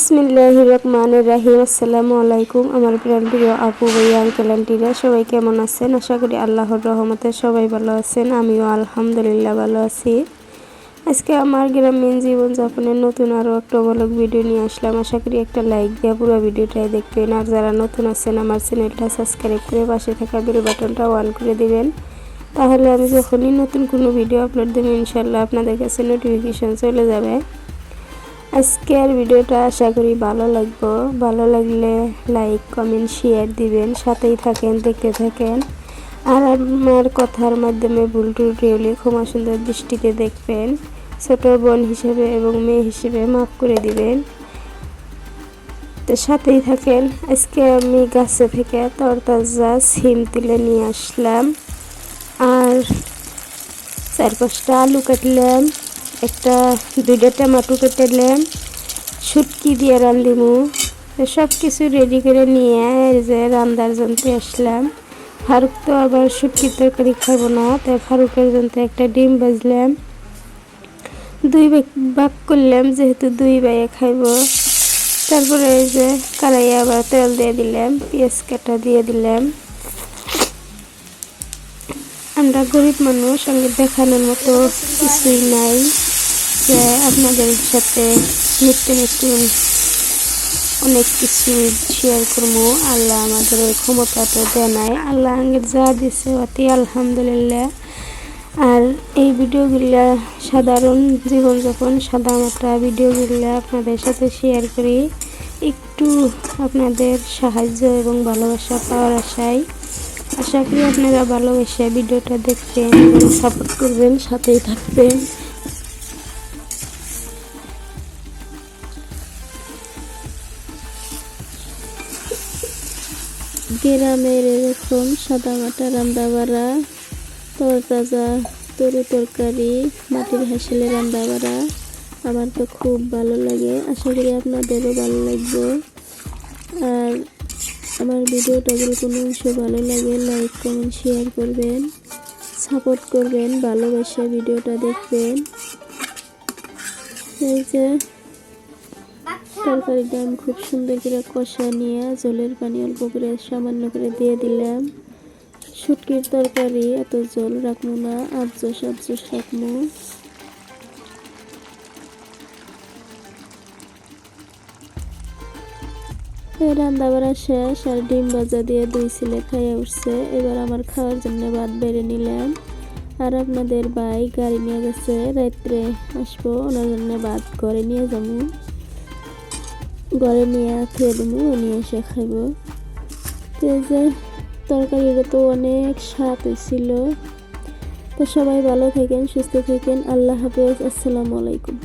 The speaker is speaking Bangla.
বিসমিল্লাহির রহমানির রহিম। আসসালামু আলাইকুম আমার প্রিয় আপু ভাইয়া আঙ্কেল আন্টিরা, সবাই কেমন আছেন? আশা করি আল্লাহর রহমতে সবাই ভালো আছেন। আমিও আলহামদুলিল্লাহ ভালো আছি। আজকে আমার গ্রামীণ জীবনযাপনের নতুন আরও একটা ব্লগ ভিডিও নিয়ে আসলাম। আশা করি একটা লাইক দিয়ে পুরো ভিডিওটাই দেখবেন। আর যারা নতুন আছেন আমার চ্যানেলটা সাবস্ক্রাইব করে পাশে থাকা বেল বাটনটা অন করে দিবেন, তাহলে আমি যখনই নতুন কোনো ভিডিও আপলোড দেবো ইনশাল্লাহ আপনাদের কাছে নোটিফিকেশন চলে যাবে। আজকের ভিডিওটা আশা করি ভালো লাগবে। ভালো লাগলে লাইক কমেন্ট শেয়ার দিবেন, সাথেই থাকেন, দেখতে থাকেন। আর আমার কথার মাধ্যমে ভুল ত্রুটি হলে ক্ষমা সুন্দর দৃষ্টিতে দেখবেন। ছোট বোন হিসেবে এবং মেয়ে হিসেবে মাফ করে দিবেন। তো সাথেই থাকেন। আজকে আমি গাছে থেকে তরতাজা সিম তুলে নিয়ে আসলাম, আর 4-5টা আলু কাটলাম, দুইটা টমেটো কেটেলাম, শুটকি দিয়ে রান্ধিমু। সব কিছু রেডি করে নিয়ে যে রান্নার যন্ত্রে আসলাম। ফারুক তো আবার শুটকির তরকারি খাবো না, তাই ফারুকের যন্ত্রে একটা ডিম ভাজলাম, 2 ভাগ করলাম যেহেতু 2 ভাইয়ে খাইব। তারপরে এই যে কড়াইয়ে আবার তেল দিয়ে দিলাম, পেঁয়াজ কাটা দিয়ে দিলাম। আমরা গরিব মানুষ, সঙ্গে দেখানোর মতো কিছুই নাই যে আপনাদের সাথে নিত্য অনেক কিছু শেয়ার করবো। আল্লাহ আমাদের ওই ক্ষমতা তো দেয় নাই, আল্লাহ আঙ্গের যা দিছে অতি আলহামদুলিল্লাহ। আর এই ভিডিওগুলা সাধারণ জীবনযাপন সাদামাটা ভিডিওগুলা আপনাদের সাথে শেয়ার করি, একটু আপনাদের সাহায্য এবং ভালোবাসা পাওয়ার আশায়। আশা করি আপনারা ভালোবেসে ভিডিওটা দেখবেন এবং সাপোর্ট করবেন, সাথেই থাকবেন। গ্রামের এরকম সাদামাটা রান্না বাড়া, তরতাজা তরকারি, মাটির হাঁসেলে রান্না বাড়া আমার তো খুব ভালো লাগে। আশা করি আপনাদেরও ভালো লাগবে। আর আমার ভিডিওটা যদি কোনো অংশ ভালো লাগে লাইক কমেন্ট শেয়ার করবেন, সাপোর্ট করবেন, ভালোবেসে ভিডিওটা দেখবেন। এই যে তরকারিটা আমি খুব সুন্দর করে কষা নিয়ে জলের পানি অল্প করে সামান্য করে দিয়ে দিলাম। শুটকির তরকারি এত জল রাখবো না, আবজস রাখবো। রান্না বাড়া শেষ, আর ডিম ভাজা দিয়ে 2 ছেলে খাইয়ে উঠছে। এবার আমার খাওয়ার জন্য ভাত বেড়ে নিলাম। আর আপনাদের ভাই গাড়ি নিয়ে গেছে, রাত্রে আসবো, ওনার জন্য ভাত ঘরে নিয়ে যাবো, ঘরে নিয়ে খেয়ে দেবো, নিয়ে এসে খাইব। তো এই যে তরকারিটা তো অনেক স্বাদ হয়েছিল। তো সবাই ভালো থাকেন, সুস্থ থাকেন। আল্লাহ হাফেজ, আসসালামু আলাইকুম।